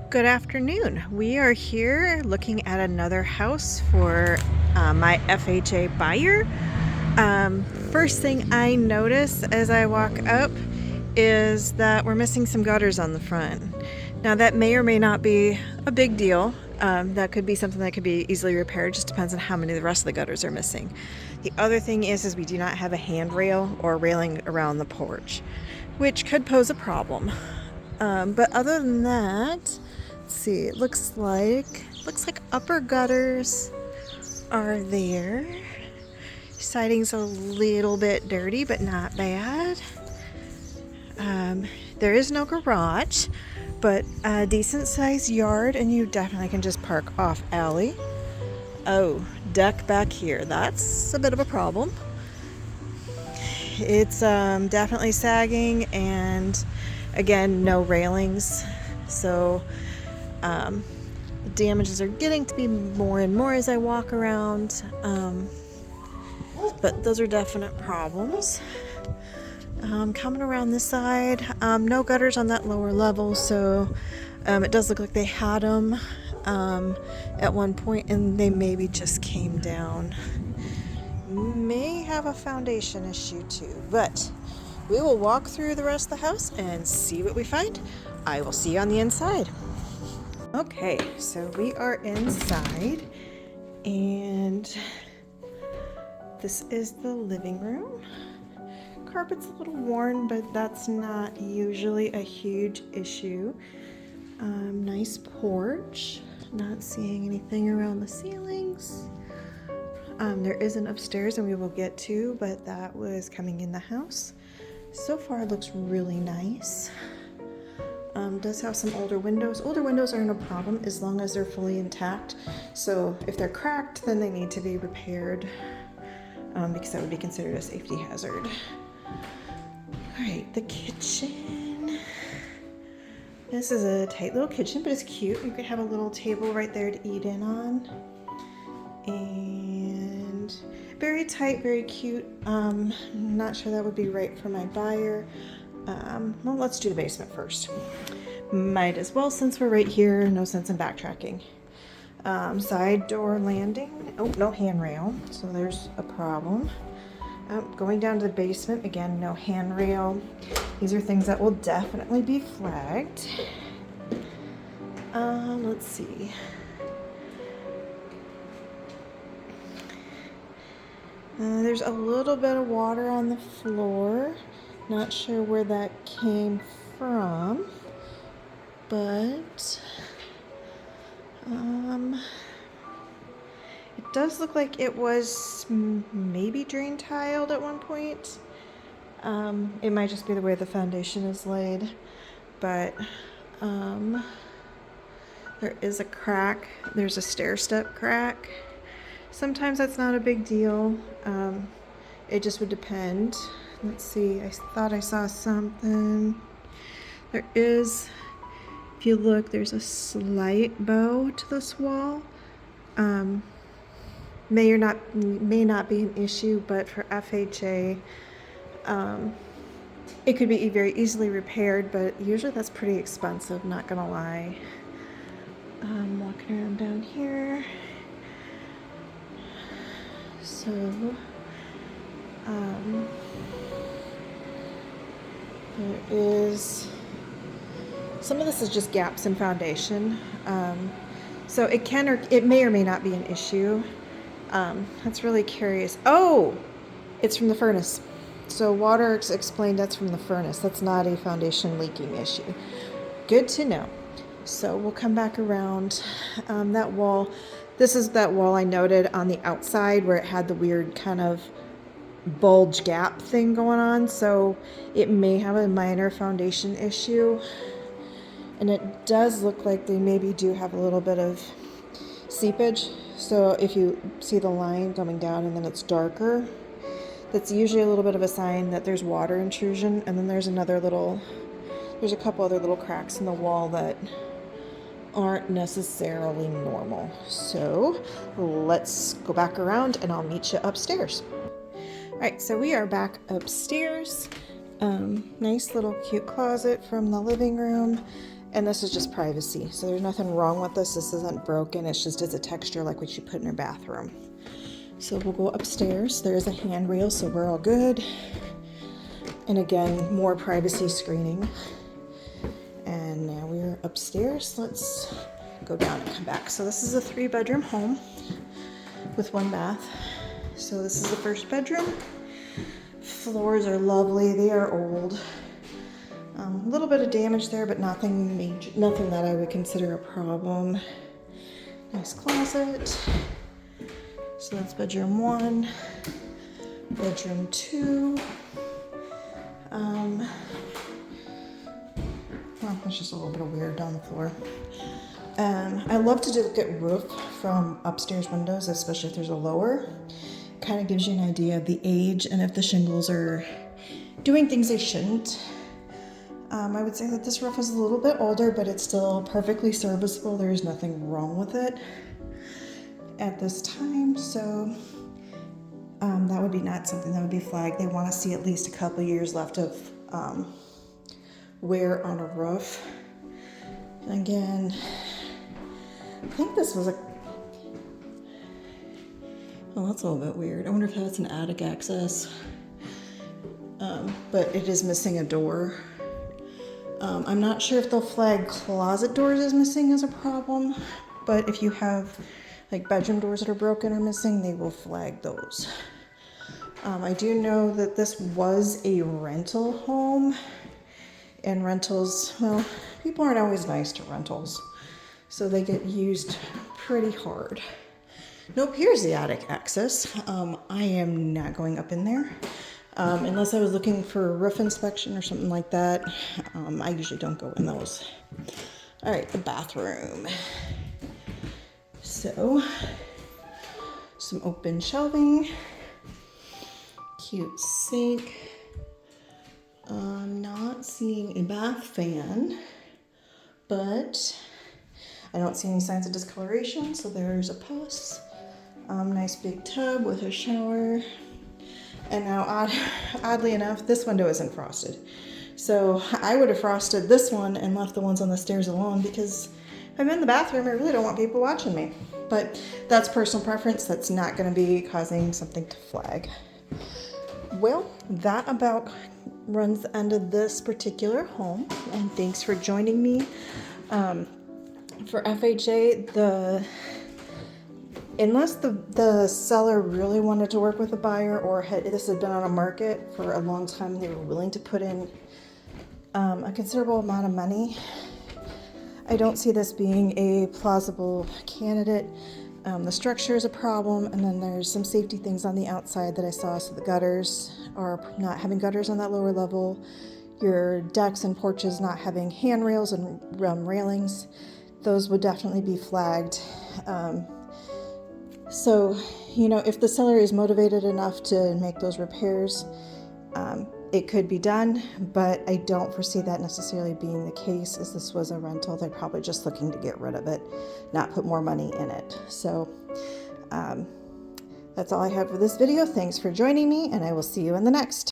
Good afternoon. We are here looking at another house for my FHA buyer. First thing I notice as I walk up is that we're missing some gutters on the front. Now that may or may not be a big deal. That could be something that could be easily repaired. Just depends on how many of the rest of the gutters are missing. The other thing is we do not have a handrail or railing around the porch, which could pose a problem. But other than that, let's see, it looks like upper gutters are there. Siding's a little bit dirty, but not bad. There is no garage, but a decent sized yard, and you definitely can just park off alley. Oh, deck back here. That's a bit of a problem. It's definitely sagging, and again, no railings. So the damages are getting to be more and more as I walk around. But those are definite problems. Coming around this side, no gutters on that lower level, so it does look like they had them at one point and they maybe just came down. May have a foundation issue too, but we will walk through the rest of the house and see what we find. I will see you on the inside. Okay, so we are inside, and this is the living room. Carpet's a little worn, but that's not usually a huge issue. Nice porch. Not seeing anything around the ceilings. There is an upstairs, and we will get to, but that was coming in the house. So far, it looks really nice. Does have some older windows. Older windows aren't a problem as long as they're fully intact. So if they're cracked, then they need to be repaired because that would be considered a safety hazard. All right, the kitchen. This is a tight little kitchen, but it's cute. You could have a little table right there to eat in on. And very tight, very cute. Not sure that would be right for my buyer. Well, let's do the basement first. Might as well, since we're right here, no sense in backtracking. Side door landing. Oh, no handrail, so there's a problem. Going down to the basement, again, no handrail. These are things that will definitely be flagged. Let's see. There's a little bit of water on the floor. Not sure where that came from, but it does look like it was maybe drain tiled at one point. It might just be the way the foundation is laid, but there is a crack. There's a stair step crack. Sometimes that's not a big deal. It just would depend. Let's see, I thought I saw something. There is, if you look, there's a slight bow to this wall. May not be an issue, but for FHA, it could be very easily repaired, but usually that's pretty expensive, not gonna lie. Walking around down here. So, there is, some of this is just gaps in foundation. So it can, or it may or may not be an issue. That's really curious. Oh, it's from the furnace. So water explained that's from the furnace. That's not a foundation leaking issue. Good to know. So we'll come back around. That wall, this is that wall I noted on the outside where it had the weird kind of bulge gap thing going on. So it may have a minor foundation issue. And it does look like they maybe do have a little bit of seepage. So if you see the line coming down and then it's darker, that's usually a little bit of a sign that there's water intrusion. And then there's a couple other little cracks in the wall that aren't necessarily normal. So let's go back around and I'll meet you upstairs. All right, so we are back upstairs. Nice little cute closet from the living room. And this is just privacy. So there's nothing wrong with this. This isn't broken. It's just a texture like what you put in your bathroom. So we'll go upstairs. There's a handrail, so we're all good. And again, more privacy screening. And now we're upstairs. Let's go down and come back. So this is a 3-bedroom home with 1 bath. So this is the first bedroom. Floors are lovely. They are old. A little bit of damage there, but nothing major, nothing that I would consider a problem. Nice closet. So that's bedroom 1. Bedroom 2. Well, it's just a little bit of weird down the floor. I love to look at roof from upstairs windows, especially if there's a lower. Kind of gives you an idea of the age and if the shingles are doing things they shouldn't. I would say that this roof is a little bit older, but it's still perfectly serviceable. There's nothing wrong with it at this time. So that would be not something that would be flagged. They want to see at least a couple years left of wear on a roof. And again, I think this was oh, that's a little bit weird. I wonder if that's an attic access. But it is missing a door. I'm not sure if they'll flag closet doors as missing as a problem, but if you have like bedroom doors that are broken or missing, they will flag those. I do know that this was a rental home, and rentals, well, people aren't always nice to rentals, so they get used pretty hard. Nope, here's the attic access. I am not going up in there. Unless I was looking for a roof inspection or something like that. I usually don't go in those. All right, the bathroom. So, some open shelving, cute sink. I'm not seeing a bath fan, but I don't see any signs of discoloration, so there's a plus. Nice big tub with a shower. And now, oddly enough, this window isn't frosted. So I would have frosted this one and left the ones on the stairs alone because if I'm in the bathroom, I really don't want people watching me. But that's personal preference. That's not going to be causing something to flag. Well, that about runs the end of this particular home. And thanks for joining me. For FHA, unless the seller really wanted to work with a buyer or this had been on a market for a long time, they were willing to put in a considerable amount of money, I don't see this being a plausible candidate. The structure is a problem, and then there's some safety things on the outside that I saw. So the gutters are not having gutters on that lower level, your decks and porches not having handrails and railings, those would definitely be flagged. So, if the seller is motivated enough to make those repairs, it could be done, but I don't foresee that necessarily being the case, as this was a rental. They're probably just looking to get rid of it, not put more money in it. So, that's all I have for this video. Thanks for joining me, and I will see you in the next.